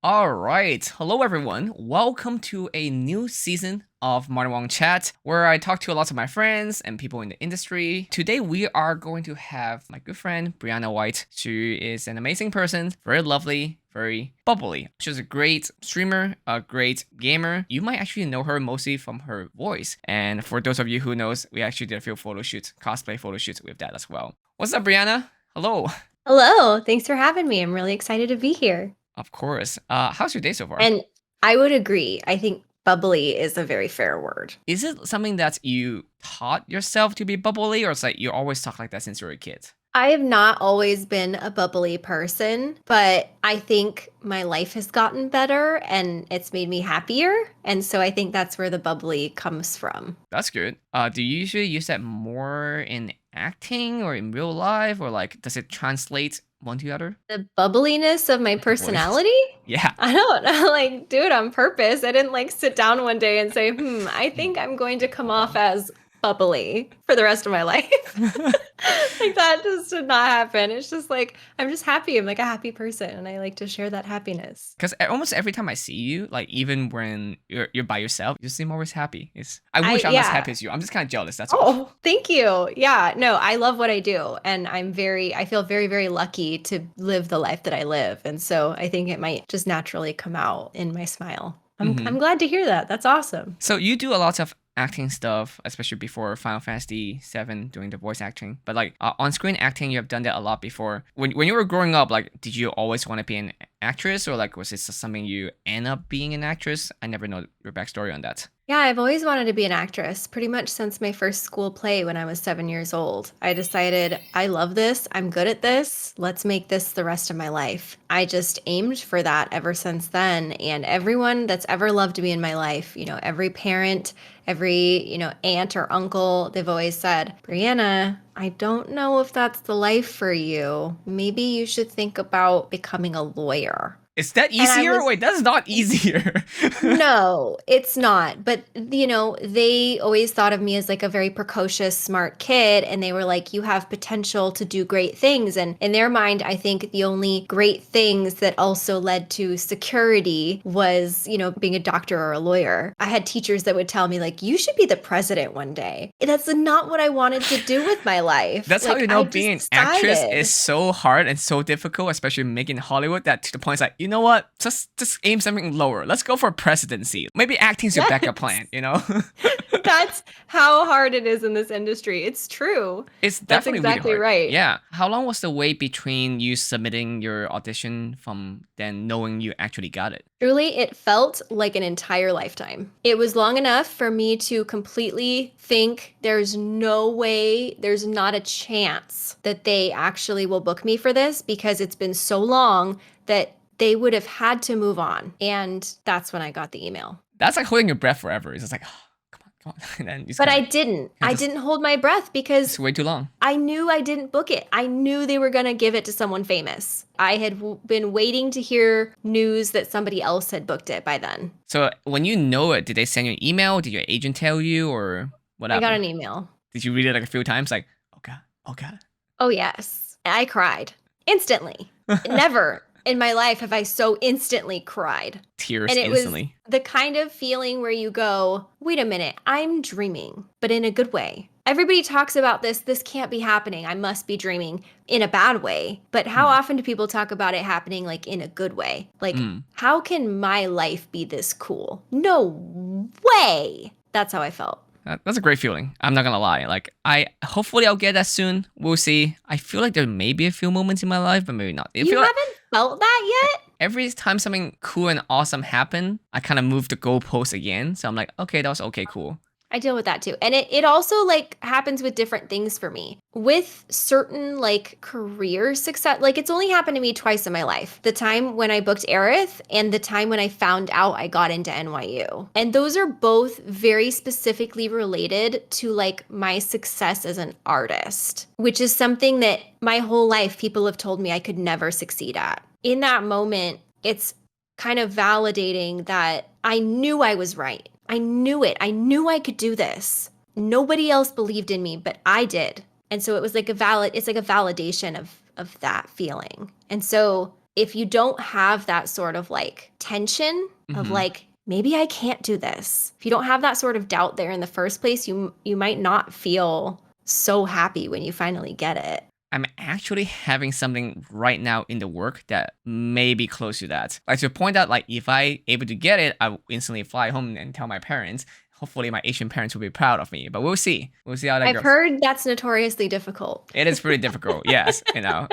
All right. Hello, everyone. Welcome to a new season of Modern Wong Chat, where I talk to lots of my friends and people in the industry. Today, we are going to have my good friend, Briana White. She is an amazing person, very lovely, very bubbly. She's a great streamer, a great gamer. You might actually know her mostly from her voice. And for those of you who knows, we actually did a few photo shoots, cosplay photo shoots with that as well. What's up, Briana? Hello. Hello, thanks for having me. I'm really excited to be here. Of course. How's your day so far? And I would agree. I think bubbly is a very fair word. Is it something that you taught yourself to be bubbly, or it's like you always talk like that since you were a kid? I have not always been a bubbly person, but I think my life has gotten better and it's made me happier. And so I think that's where the bubbly comes from. That's good. Do you usually use that more in acting or in real life, or like does it translate one to the other? The bubbliness of my Like the voice? personality? Yeah. I don't know, like, do it on purpose. I didn't like sit down one day and say, I think I'm going to come off as bubbly for the rest of my life. Like that just did not happen. It's just like I'm just happy. I'm like a happy person and I like to share that happiness. Because almost every time I see you, like even when you're by yourself, you seem always happy. I wish I'm as Yeah. happy as you. I'm just kind of jealous. That's all. Oh, thank you. Yeah, no, I love what I do and I feel very, very lucky to live the life that I live. And so I think it might just naturally come out in my smile. I'm glad to hear that. That's awesome. So you do a lot of acting stuff, especially before Final Fantasy VII doing the voice acting. But like on-screen acting, you have done that a lot before. When you were growing up, like, did you always want to be an actress, or like was this something you end up being an actress? I never know your backstory on that. Yeah, I've always wanted to be an actress, pretty much since my first school play when I was 7 years old. I decided, I love this, I'm good at this, let's make this the rest of my life. I just aimed for that ever since then. And everyone that's ever loved me in my life, every parent, every, aunt or uncle, they've always said, Brianna, I don't know if that's the life for you. Maybe you should think about becoming a lawyer. Is that And I easier? was Wait, that's not easier. No, it's not. But, they always thought of me as like a very precocious, smart kid. And they were like, you have potential to do great things. And in their mind, I think the only great things that also led to security was, being a doctor or a lawyer. I had teachers that would tell me, like, you should be the president one day. That's not what I wanted to do with my life. That's how Like, you know I being just an actress decided. is so hard and so difficult, especially making Hollywood. That to the point, it's like, you know what? Just aim something lower. Let's go for presidency. Maybe acting's your backup Yes. plan. You know, That's how hard it is in this industry. It's true. it's That's definitely really exactly hard. right. Yeah. How long was the wait between you submitting your audition from then knowing you actually got it? Truly, it felt like an entire lifetime. It was long enough for me to completely think there's no way, there's not a chance that they actually will book me for this because it's been so long that they would have had to move on. And that's when I got the email. That's like holding your breath forever. It's just like, oh, come on. And then you just But kind I of didn't. like, I just didn't hold my breath it's because way too long. I knew I didn't book it. I knew they were going to give it to someone famous. I had been waiting to hear news that somebody else had booked it by then. So when you know it, did they send you an email? Did your agent tell you, or what I got happened? an email. Did you read it like a few times? Like, okay, okay. Oh, yes. I cried instantly. Never in my life have I so instantly cried. Tears And it was instantly. the kind of feeling where you go, wait a minute, I'm dreaming, but in a good way. Everybody talks about this. This can't be happening. I must be dreaming in a bad way. But how Mm. often do people talk about it happening like in a good way? Like, Mm. how can my life be this cool? No way. That's how I felt. That's a great feeling. I'm not gonna lie. Like, hopefully I'll get that soon. We'll see. I feel like there may be a few moments in my life, but maybe not. I You feel like haven't felt that yet? every time something cool and awesome happen, I kind of move the goalpost again. So I'm like, okay, that was okay, cool. I deal with that too. And it also like happens with different things for me. With certain like career success, like it's only happened to me twice in my life. The time when I booked Aerith and the time when I found out I got into NYU. And those are both very specifically related to like my success as an artist, which is something that my whole life people have told me I could never succeed at. In that moment, it's kind of validating that I knew I was right. I knew it. I knew I could do this. Nobody else believed in me, but I did. And so it was like it's like a validation of that feeling. And so if you don't have that sort of like tension of like, maybe I can't do this. If you don't have that sort of doubt there in the first place, you might not feel so happy when you finally get it. I'm actually having something right now in the work that may be close to that. Like to point out, like if I able to get it, I will instantly fly home and tell my parents. Hopefully my Asian parents will be proud of me, but we'll see. We'll see how that I've goes. heard that's notoriously difficult. It is pretty difficult, yes, you know.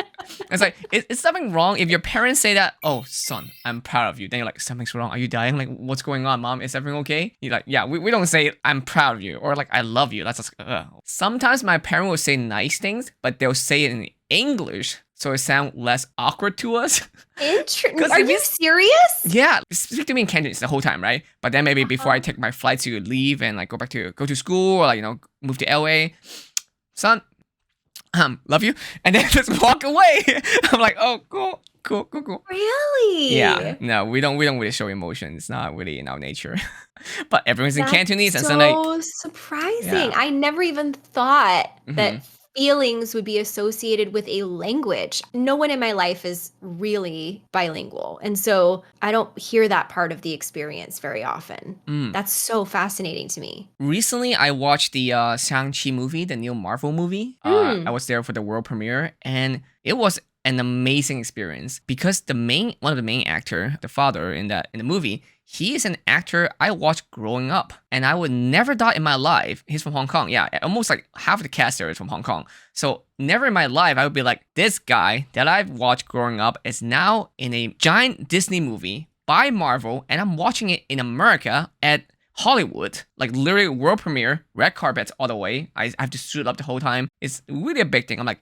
It's like, is something wrong if your parents say that, oh, son, I'm proud of you. Then you're like, something's wrong. Are you dying? Like, what's going on, mom? Is everything okay? You're like, yeah, we don't say, I'm proud of you. Or like, I love you. That's just, Sometimes my parent will say nice things, but they'll say it in English, so it sounds less awkward to us. Are you serious? Yeah, speak to me in Cantonese the whole time, right? But then maybe before I take my flight to leave and like go to school or like move to LA, son, love you, and then just walk away. I'm like, oh, cool. Really? Yeah, no, we don't really show emotion. It's not really in our nature. But everyone's in That's Cantonese, and so so like, surprising. yeah. I never even thought that feelings would be associated with a language. No one in my life is really bilingual. And so I don't hear that part of the experience very often. That's so fascinating to me. Recently, I watched the Shang-Chi movie, the new Marvel movie. I was there for the world premiere, and it was an amazing experience because one of the main actor, the father in the movie, he is an actor I watched growing up, and I would never thought in my life he's from Hong Kong. Yeah, almost like half the cast there is from Hong Kong. So never in my life I would be like, this guy that I've watched growing up is now in a giant Disney movie by Marvel, and I'm watching it in America at Hollywood, like literally world premiere, red carpets all the way. I have to suit up the whole time. It's really a big thing. I'm like,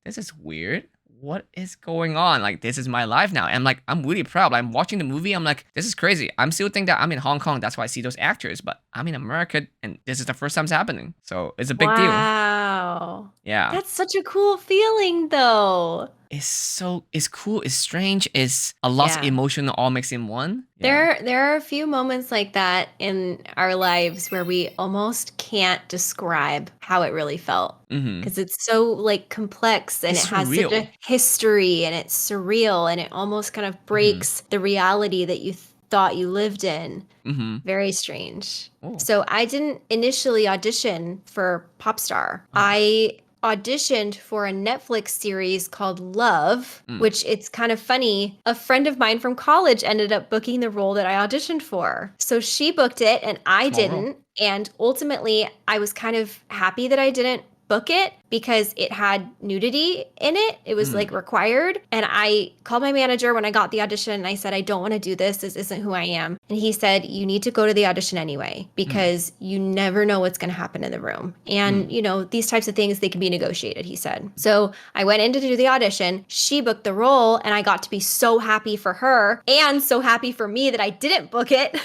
this is weird. What is going on? Like, this is my life now. And I'm like, I'm really proud. I'm watching the movie. I'm like, this is crazy. I'm still think that I'm in Hong Kong. That's why I see those actors. But I'm in America, and this is the first time it's happening. So it's a big deal. Wow. Yeah. That's such a cool feeling, though. It's cool. It's strange. It's a lot of emotion all mixed in one. Yeah. There are a few moments like that in our lives where we almost can't describe how it really felt because it's so like complex and it has such a history and it's surreal and it almost kind of breaks the reality that you thought you lived in. Very strange. Oh. So I didn't initially audition for Popstar. I auditioned for a Netflix series called Love, which it's kind of funny. A friend of mine from college ended up booking the role that I auditioned for. So she booked it and I didn't. And ultimately, I was kind of happy that I didn't book it because it had nudity in it. It was like required. And I called my manager when I got the audition and I said, I don't want to do this. This isn't who I am. And he said, you need to go to the audition anyway because you never know what's going to happen in the room. And, these types of things, they can be negotiated, he said. So I went in to do the audition. She booked the role and I got to be so happy for her and so happy for me that I didn't book it.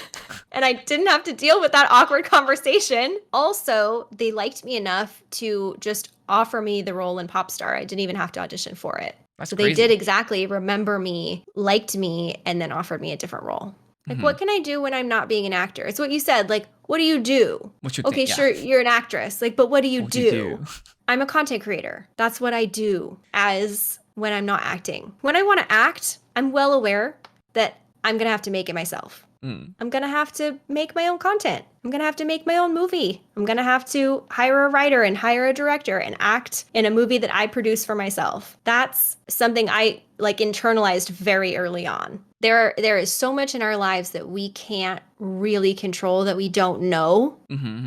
And I didn't have to deal with that awkward conversation. Also, they liked me enough to just offer me the role in Popstar. I didn't even have to audition for it. That's so crazy. They did exactly remember me, liked me, and then offered me a different role. Like, what can I do when I'm not being an actor? It's what you said. Like, what do you do? Okay, sure, you're an actress. Like, but what do you do? I'm a content creator. That's what I do as when I'm not acting. When I want to act, I'm well aware that I'm going to have to make it myself. I'm going to have to make my own content. I'm going to have to make my own movie. I'm going to have to hire a writer and hire a director and act in a movie that I produce for myself. That's something I internalized very early on. There is so much in our lives that we can't really control, that we don't know.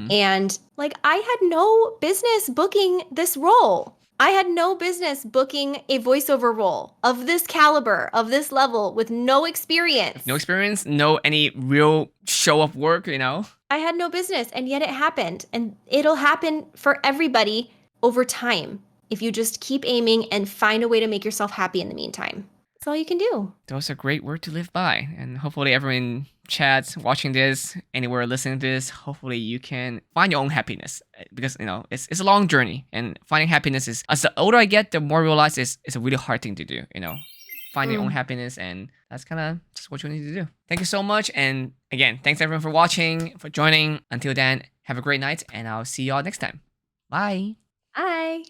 And I had no business booking this role. I had no business booking a voiceover role of this caliber, of this level, with no experience. No experience, no any real show of work, I had no business, and yet it happened. And it'll happen for everybody over time if you just keep aiming and find a way to make yourself happy in the meantime. That's all you can do. Those are great words to live by. And hopefully everyone chats, watching this, anywhere listening to this, hopefully you can find your own happiness. Because, it's a long journey. And finding happiness is, as the older I get, the more I realize it's a really hard thing to do, Find your own happiness, and that's kind of just what you need to do. Thank you so much. And again, thanks everyone for watching, for joining. Until then, have a great night, and I'll see y'all next time. Bye. Bye.